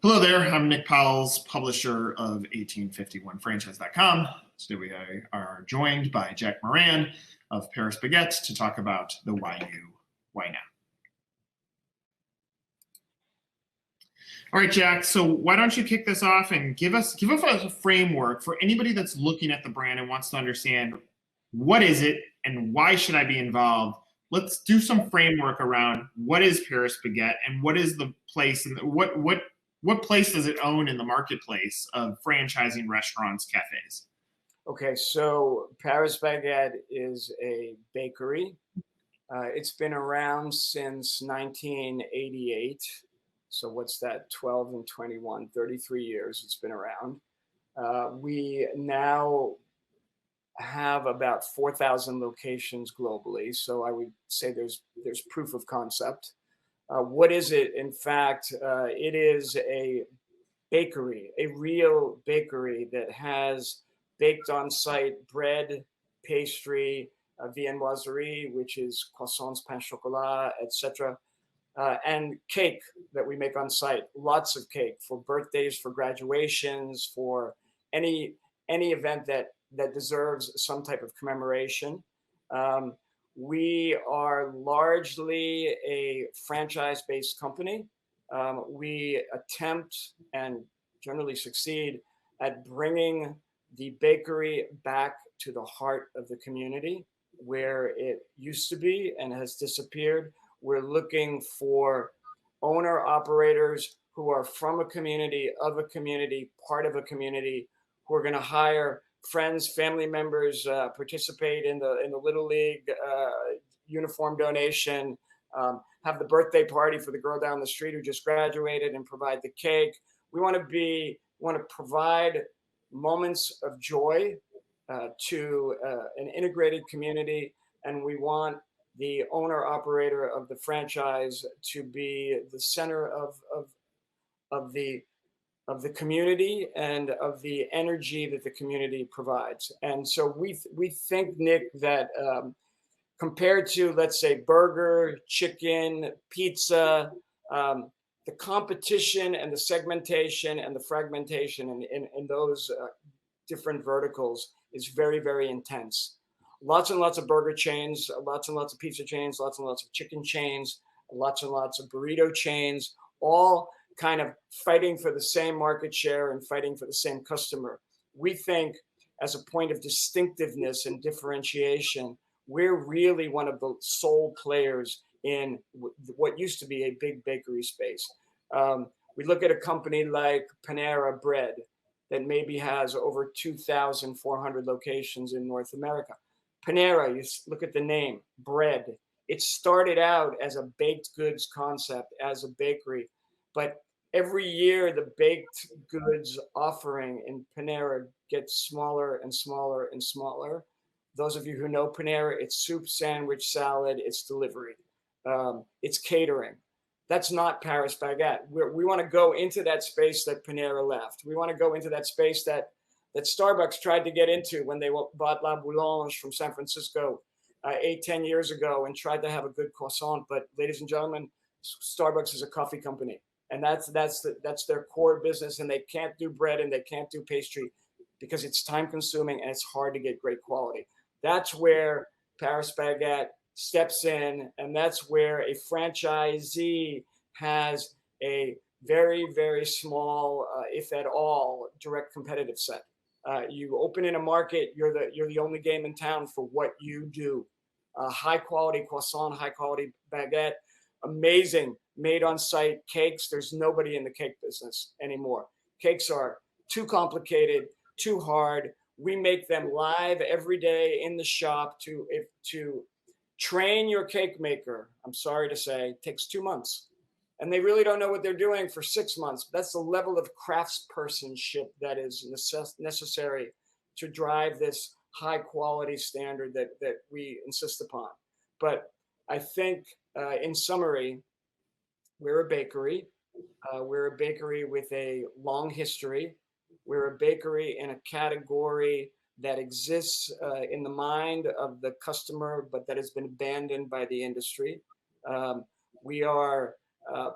Hello there, I'm Nick Powills, publisher of 1851franchise.com. Today we are joined by Jack Moran of Paris Baguette to talk about the Why You, Why Now. All right, Jack, so why don't you kick this off and give us a framework for anybody that's looking at the brand and wants to understand what is it and why should I be involved. Let's do some framework around what is Paris Baguette and what is the place and what place does it own in the marketplace of franchising restaurants, cafes? Okay, so Paris Baguette is a bakery. It's been around since 1988. So what's that, 12 and 21, 33 years it's been around. We now have about 4,000 locations globally. So I would say there's proof of concept. What is it? In fact, it is a bakery, a real bakery that has baked on site bread, pastry, viennoiserie, which is croissants, pain chocolat, etc., and cake that we make on site. Lots of cake for birthdays, for graduations, for any event that deserves some type of commemoration. We are largely a franchise-based company. We attempt and generally succeed at bringing the bakery back to the heart of the community where it used to be and has disappeared. We're looking for owner operators who are from a community, of a community, part of a community, who are going to hire friends, family members, participate in the Little League uniform donation, have the birthday party for the girl down the street who just graduated and provide the cake. We want to provide moments of joy to an integrated community, and we want the owner operator of the franchise to be the center of the community and of the energy that the community provides. And so we think, Nick, that compared to, let's say, burger, chicken, pizza, the competition and the segmentation and the fragmentation in those different verticals is very, very intense. Lots and lots of burger chains, lots and lots of pizza chains, lots and lots of chicken chains, lots and lots of burrito chains, all kind of fighting for the same market share and fighting for the same customer. We think, as a point of distinctiveness and differentiation, we're really one of the sole players in what used to be a big bakery space. We look at a company like Panera Bread that maybe has over 2,400 locations in North America. Panera, you look at the name, bread. It started out as a baked goods concept, as a bakery, but every year the baked goods offering in Panera gets smaller and smaller and smaller. Those of you who know Panera, it's soup, sandwich, salad, it's delivery, it's catering. That's not Paris Baguette. We want to go into that space that Panera left. We want to go into that space that Starbucks tried to get into when they bought La Boulange from San Francisco 8-10 years ago and tried to have a good croissant. But ladies and gentlemen, Starbucks is a coffee company, and that's their core business, and they can't do bread and they can't do pastry because it's time consuming and it's hard to get great quality. That's where Paris Baguette steps in, and that's where a franchisee has a very, very small, if at all, direct competitive set. You open in a market, you're the only game in town for what you do. High quality croissant, high quality baguette, amazing made on site cakes. There's nobody in the cake business anymore. Cakes are too complicated, too hard. We make them live every day in the shop. To train your cake maker, I'm sorry to say, takes 2 months. And they really don't know what they're doing for 6 months. That's the level of craftspersonship that is necessary to drive this high quality standard that we insist upon. But I think, in summary, we're a bakery. We're a bakery with a long history. We're a bakery in a category that exists in the mind of the customer, but that has been abandoned by the industry. We are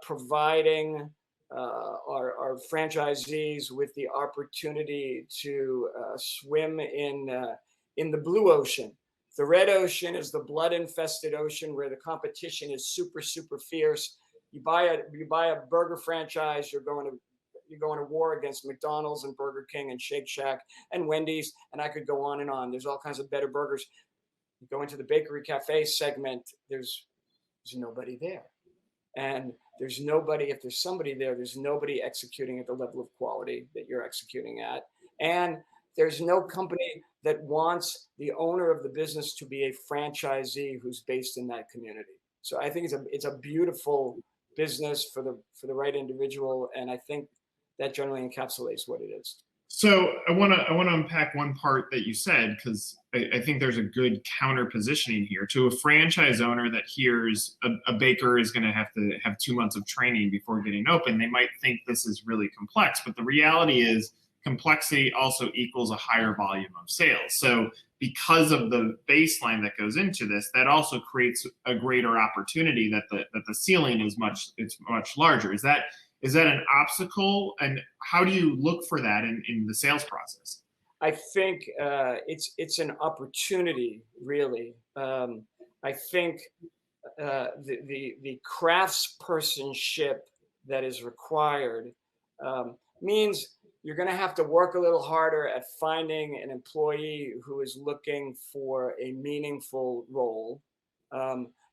providing our franchisees with the opportunity to swim in the blue ocean. The red ocean is the blood-infested ocean where the competition is super, super fierce. You buy a burger franchise, you're going to war against McDonald's and Burger King and Shake Shack and Wendy's, and I could go on and on. There's all kinds of better burgers. You go into the bakery cafe segment, there's nobody there. And there's nobody, if there's somebody there, there's nobody executing at the level of quality that you're executing at. And there's no company that wants the owner of the business to be a franchisee who's based in that community. So I think it's a beautiful business for the right individual, and I think that generally encapsulates what it is. So I want to unpack one part that you said, because I think there's a good counter positioning here to a franchise owner that hears a baker is going to have 2 months of training before getting open. They might think this is really complex, but the reality is complexity also equals a higher volume of sales. So because of the baseline that goes into this, that also creates a greater opportunity that the ceiling is much larger. Is that an obstacle, and how do you look for that in the sales process? I think it's an opportunity, really. I think the craftspersonship that is required means you're going to have to work a little harder at finding an employee who is looking for a meaningful role.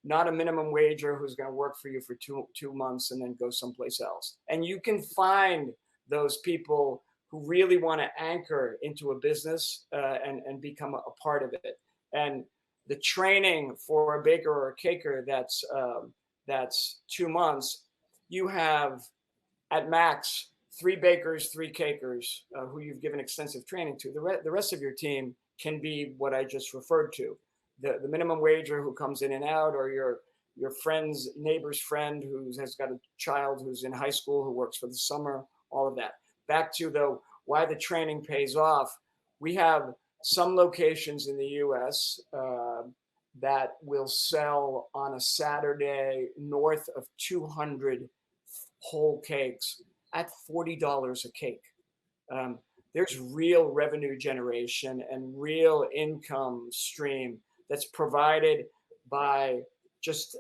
Not a minimum wager who's going to work for you for two months and then go someplace else. And you can find those people who really want to anchor into a business and become a part of it. And the training for a baker or a caker that's 2 months, you have at max 3 bakers, 3 cakers who you've given extensive training to. The rest of your team can be what I just referred to. The minimum wager who comes in and out, or your friend's neighbor's friend who has got a child who's in high school who works for the summer, all of that. Back to, though, why the training pays off. We have some locations in the U.S. That will sell on a Saturday north of 200 whole cakes at $40 a cake. There's real revenue generation and real income stream that's provided by just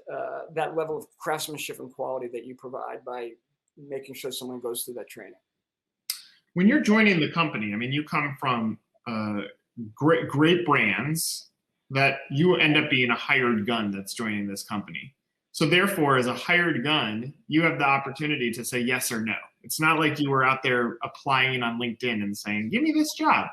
that level of craftsmanship and quality that you provide by making sure someone goes through that training. When you're joining the company, I mean, you come from great brands that you end up being a hired gun that's joining this company. So therefore, as a hired gun, you have the opportunity to say yes or no. It's not like you were out there applying on LinkedIn and saying, give me this job.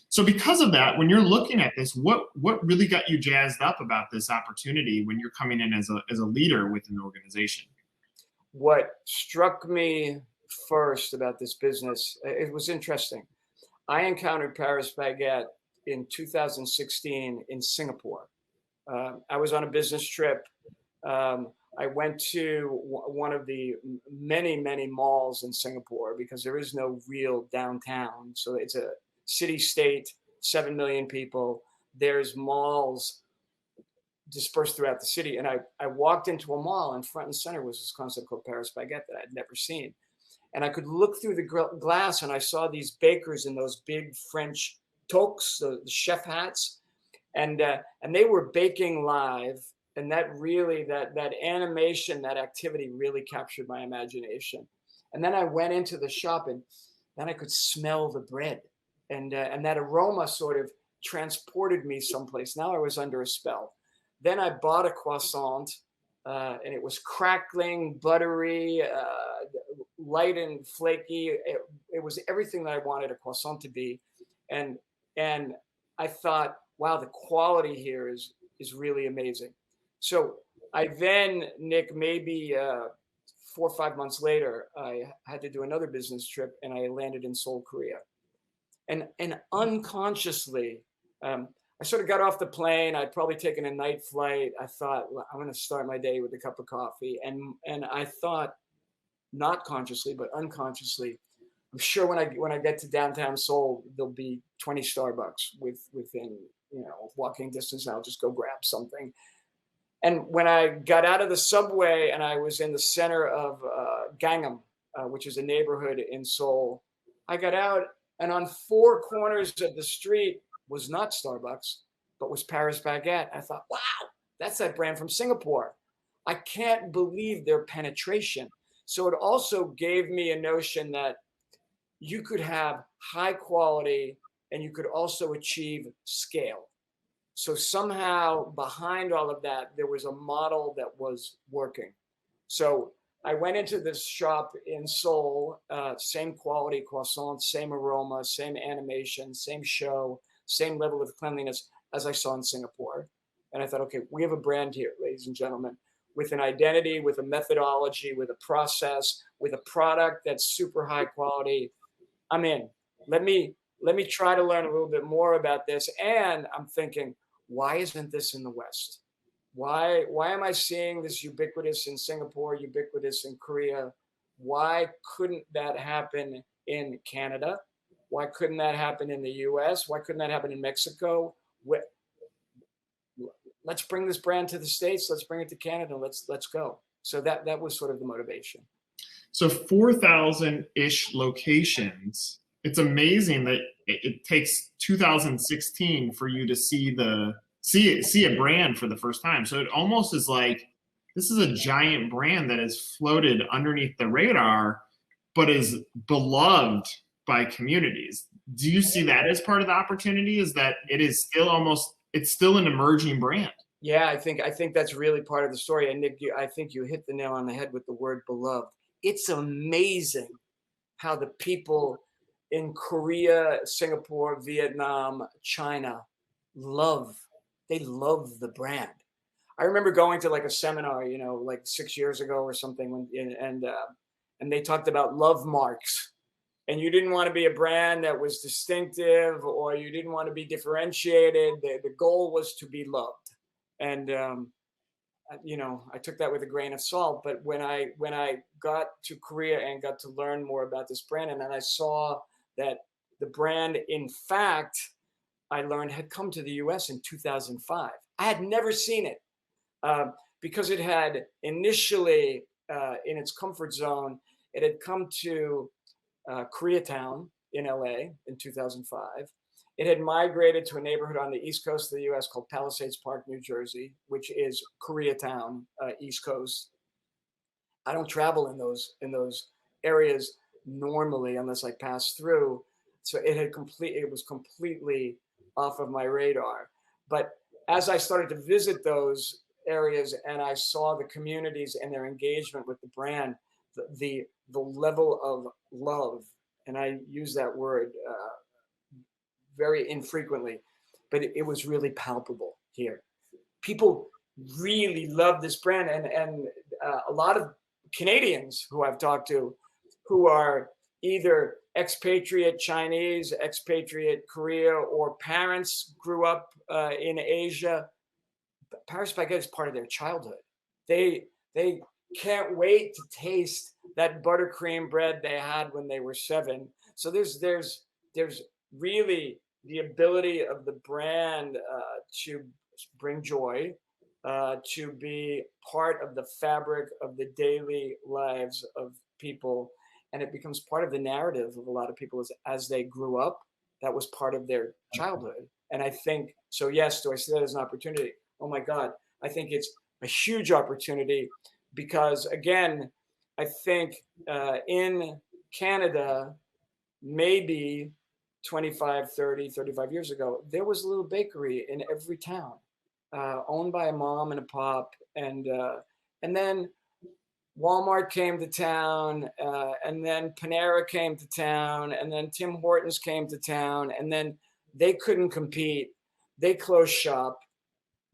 So because of that, when you're looking at this, what really got you jazzed up about this opportunity when you're coming in as a leader within the organization? What struck me first about this business, it was interesting. I encountered Paris Baguette in 2016 in Singapore. I was on a business trip. I went to one of the many, many malls in Singapore because there is no real downtown. So it's a city-state, 7 million people. There's malls dispersed throughout the city. And I walked into a mall, and front and center was this concept called Paris Baguette that I'd never seen. And I could look through the glass, and I saw these bakers in those big French toques, the chef hats, and they were baking live. And that really, that animation, that activity really captured my imagination. And then I went into the shop, and then I could smell the bread, and that aroma sort of transported me someplace. Now I was under a spell. Then I bought a croissant, and it was crackling, buttery, light and flaky. It was everything that I wanted a croissant to be. And I thought, wow, the quality here is really amazing. So I then, Nick, maybe 4 or 5 months later, I had to do another business trip, and I landed in Seoul, Korea. And unconsciously, I sort of got off the plane. I'd probably taken a night flight. I thought, well, I'm going to start my day with a cup of coffee. And I thought, not consciously, but unconsciously, I'm sure when I get to downtown Seoul, there'll be 20 Starbucks within walking distance. And I'll just go grab something. And when I got out of the subway and I was in the center of Gangnam, which is a neighborhood in Seoul. I got out, and on 4 corners of the street was not Starbucks, but was Paris Baguette. I thought, wow, that's that brand from Singapore. I can't believe their penetration. So it also gave me a notion that you could have high quality and you could also achieve scale. So somehow behind all of that, there was a model that was working. So I went into this shop in Seoul, same quality croissants, same aroma, same animation, same show, same level of cleanliness as I saw in Singapore. And I thought, okay, we have a brand here, ladies and gentlemen, with an identity, with a methodology, with a process, with a product that's super high quality. I'm in. Let me try to learn a little bit more about this. And I'm thinking, why isn't this in the West? Why am I seeing this ubiquitous in Singapore, ubiquitous in Korea? Why couldn't that happen in Canada? Why couldn't that happen in the US? Why couldn't that happen in Mexico? Let's bring this brand to the States. Let's bring it to Canada. Let's go. So that was sort of the motivation. So 4,000-ish locations. It's amazing that it takes 2016 for you to see a brand for the first time. So it almost is like this is a giant brand that has floated underneath the radar, but is beloved by communities. Do you see that as part of the opportunity? Is that it is still it's still an emerging brand? Yeah, I think that's really part of the story. And Nick, I think you hit the nail on the head with the word beloved. It's amazing how the people in Korea, Singapore, Vietnam, China love the brand. I remember going to like a seminar, like 6 years ago or something, and they talked about love marks. And you didn't want to be a brand that was distinctive, or you didn't want to be differentiated. The goal was to be loved. And I took that with a grain of salt. But when I got to Korea and got to learn more about this brand, and then I saw that the brand, in fact, I learned had come to the U.S. in 2005. I had never seen it because it had initially, in its comfort zone, it had come to Koreatown in LA in 2005. It had migrated to a neighborhood on the East Coast of the US called Palisades Park, New Jersey, which is Koreatown, East Coast. I don't travel in those areas normally unless I pass through. So it was completely off of my radar. But as I started to visit those areas and I saw the communities and their engagement with the brand, the level of love, and I use that word very infrequently, but it was really palpable here. People really love this brand, and a lot of Canadians who I've talked to, who are either expatriate Chinese, expatriate Korea, or parents grew up in Asia, Paris Baguette is part of their childhood. They can't wait to taste that buttercream bread they had when they were 7. So there's really the ability of the brand to bring joy, to be part of the fabric of the daily lives of people, and it becomes part of the narrative of a lot of people as they grew up. That was part of their childhood, and I think so. Yes, do I see that as an opportunity? Oh my God, I think it's a huge opportunity because, again, I think in Canada, maybe 25, 30, 35 years ago, there was a little bakery in every town, owned by a mom and a pop. And then Walmart came to town, and then Panera came to town, and then Tim Hortons came to town, and then they couldn't compete. They closed shop.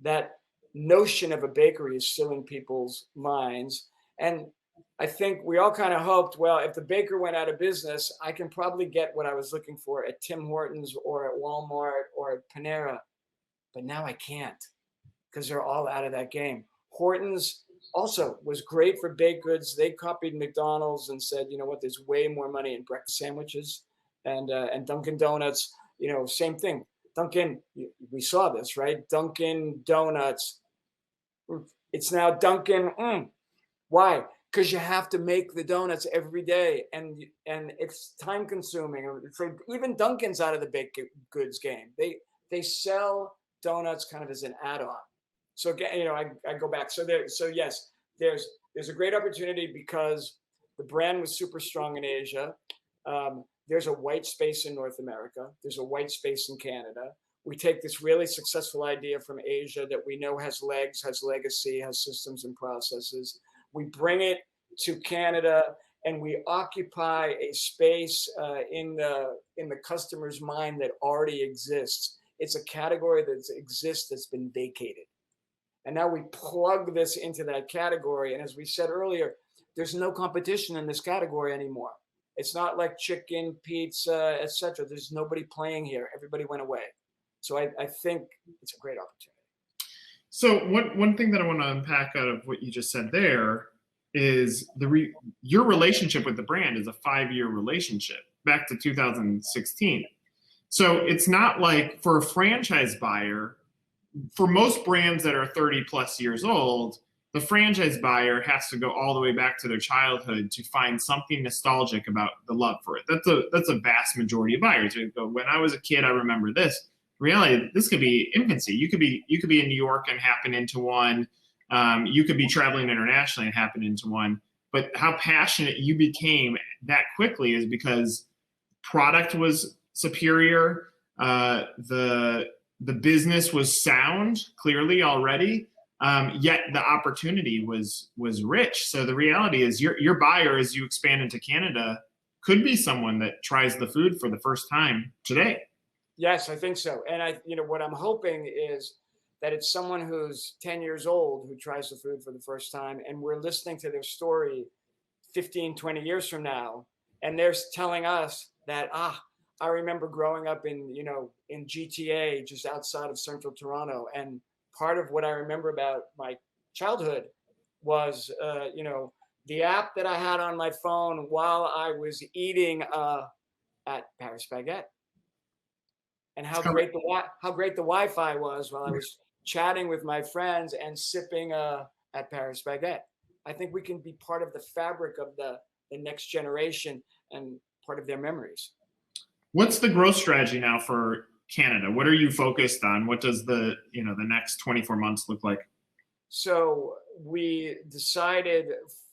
That notion of a bakery is still in people's minds. And I think we all kind of hoped, well, if the baker went out of business, I can probably get what I was looking for at Tim Hortons or at Walmart or at Panera. But now I can't because they're all out of that game. Hortons also was great for baked goods. They copied McDonald's and said, you know what, there's way more money in breakfast sandwiches. And Dunkin' Donuts, same thing. Dunkin', we saw this, right? Dunkin' Donuts. It's now Dunkin'. Why? because you have to make the donuts every day, and it's time consuming. So even Dunkin's out of the baked goods game. They sell donuts kind of as an add-on. So again, I go back. So yes, there's a great opportunity because the brand was super strong in Asia. There's a white space in North America. There's a white space in Canada. We take this really successful idea from Asia that we know has legs, has legacy, has systems and processes. We bring it to Canada, and we occupy a space in the customer's mind that already exists. It's a category that exists that's been vacated. And now we plug this into that category. And as we said earlier, there's no competition in this category anymore. It's not like chicken, pizza, etc. There's nobody playing here. Everybody went away. So I think it's a great opportunity. So one thing that I want to unpack out of what you just said there is your relationship with the brand is a 5-year relationship back to 2016. So it's not like for a franchise buyer, for most brands that are 30 plus years old, the franchise buyer has to go all the way back to their childhood to find something nostalgic about the love for it. That's a vast majority of buyers. When I was a kid, I remember this. Reality, this could be infancy. You could be in New York and happen into one. You could be traveling internationally and happen into one. But how passionate you became that quickly is because product was superior. The business was sound clearly already. Yet the opportunity was rich. So the reality is your buyer, as you expand into Canada, could be someone that tries the food for the first time today. Yes, I think so. And what I'm hoping is that it's someone who's 10 years old who tries the food for the first time, and we're listening to their story 15, 20 years from now, and they're telling us that, I remember growing up in GTA just outside of central Toronto, and part of what I remember about my childhood was, the app that I had on my phone while I was eating at Paris Baguette. And how great the Wi-Fi was while I was chatting with my friends and sipping at Paris Baguette. I think we can be part of the fabric of the next generation and part of their memories. What's the growth strategy now for Canada? What are you focused on? What does the next 24 months look like? So we decided,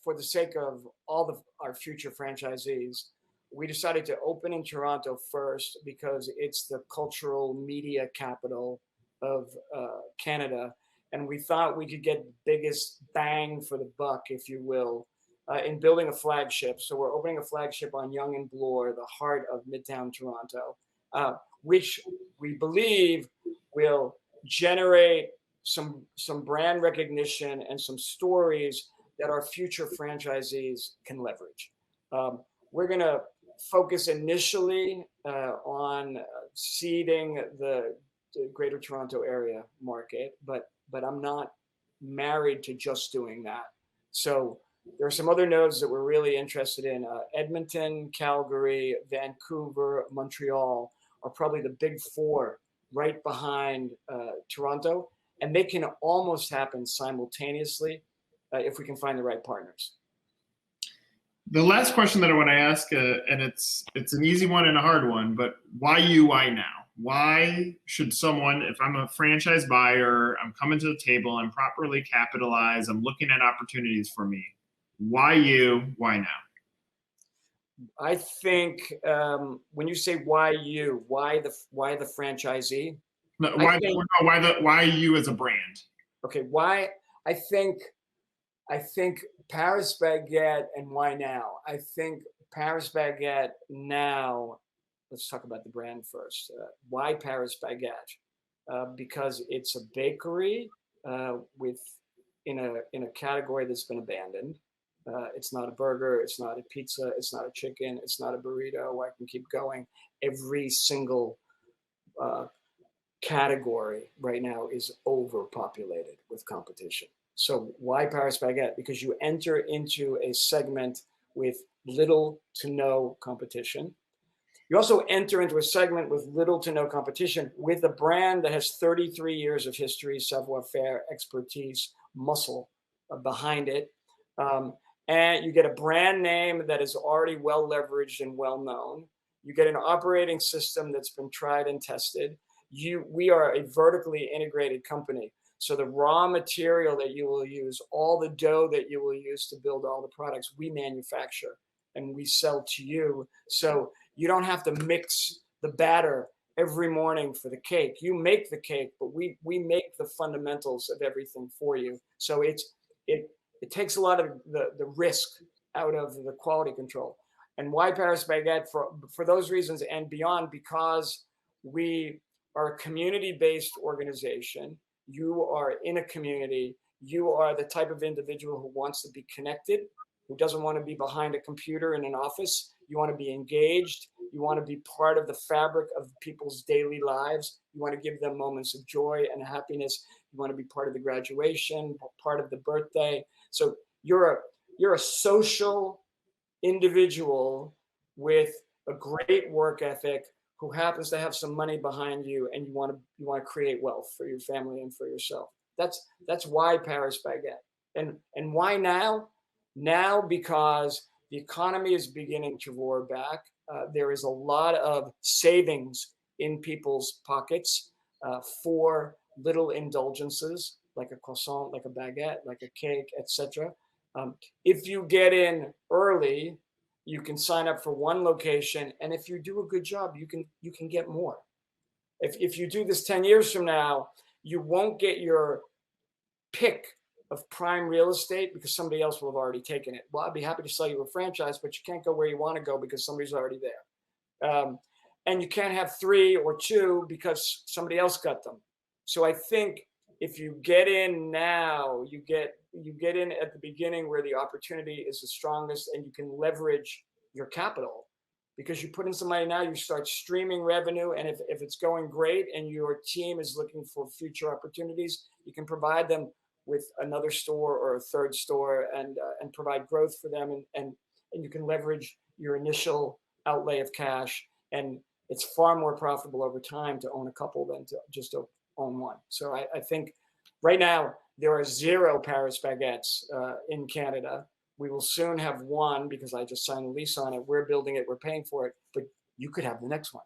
for the sake of all our future franchisees, we decided to open in Toronto first because it's the cultural media capital of Canada. And we thought we could get the biggest bang for the buck, if you will, in building a flagship. So we're opening a flagship on Yonge and Bloor, the heart of Midtown Toronto, which we believe will generate some brand recognition and some stories that our future franchisees can leverage. We're going to focus initially on seeding the Greater Toronto area market, but I'm not married to just doing that. So there are some other nodes that we're really interested in. Edmonton, Calgary, Vancouver, Montreal are probably the big four right behind Toronto, and they can almost happen simultaneously if we can find the right partners. The last question that I want to ask, and it's an easy one and a hard one, but why you, why now? Why should someone, if I'm a franchise buyer, I'm coming to the table, I'm properly capitalized, I'm looking at opportunities for me, why you, why now? I think when you say why you, why the franchisee? No, why you as a brand? Okay, why? I think Paris Baguette, and why now? I think Paris Baguette now. Let's talk about the brand first. Why Paris Baguette? Because it's a bakery in a category that's been abandoned. It's not a burger. It's not a pizza. It's not a chicken. It's not a burrito. I can keep going. Every single category right now is overpopulated with competition. So why Paris Baguette? Because you enter into a segment with little to no competition. You also enter into a segment with little to no competition with a brand that has 33 years of history, savoir-faire, expertise, muscle behind it. and you get a brand name that is already well leveraged and well known. You get an operating system that's been tried and tested. We are a vertically integrated company. So the raw material that you will use, all the dough that you will use to build all the products, we manufacture and we sell to you. So you don't have to mix the batter every morning for the cake. You make the cake, but we make the fundamentals of everything for you. So it takes a lot of the risk out of the quality control. And why Paris Baguette? For those reasons and beyond, because we are a community-based organization. You are in a community. You are the type of individual who wants to be connected, who doesn't want to be behind a computer in an office. You want to be engaged. You want to be part of the fabric of people's daily lives. You want to give them moments of joy and happiness. You want to be part of the graduation, part of the birthday. So you're a social individual with a great work ethic who happens to have some money behind you, and you want to create wealth for your family and for yourself. That's why Paris Baguette. And why now? Now because the economy is beginning to roar back. There is a lot of savings in people's pockets for little indulgences like a croissant, like a baguette, like a cake, etc. If you get in early, you can sign up for one location, and if you do a good job, you can get more. If you do this 10 years from now, you won't get your pick of prime real estate because somebody else will have already taken it. Well, I'd be happy to sell you a franchise, but you can't go where you want to go because somebody's already there. And you can't have 3 or 2 because somebody else got them. So I think if you get in now, you get in at the beginning where the opportunity is the strongest, and you can leverage your capital because you put in some money now, you start streaming revenue. And if it's going great and your team is looking for future opportunities, you can provide them with another store or a third store and provide growth for them. And you can leverage your initial outlay of cash. And it's far more profitable over time to own a couple than to just own one. So I think right now there are 0 Paris Baguettes in Canada. We will soon have 1 because I just signed a lease on it. We're building it. We're paying for it. But you could have the next one.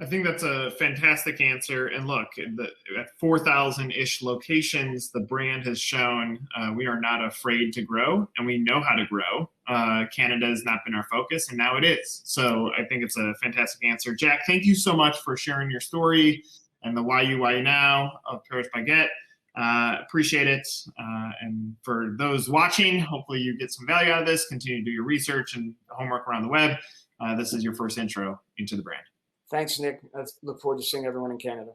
I think that's a fantastic answer. And look, at 4,000-ish locations, the brand has shown we are not afraid to grow, and we know how to grow. Canada has not been our focus, and now it is. So I think it's a fantastic answer. Jack, thank you so much for sharing your story and the why you, why now of Paris Baguette. Appreciate it. And for those watching, hopefully you get some value out of this. Continue to do your research and homework around the web. This is your first intro into the brand. Thanks, Nick. I look forward to seeing everyone in Canada.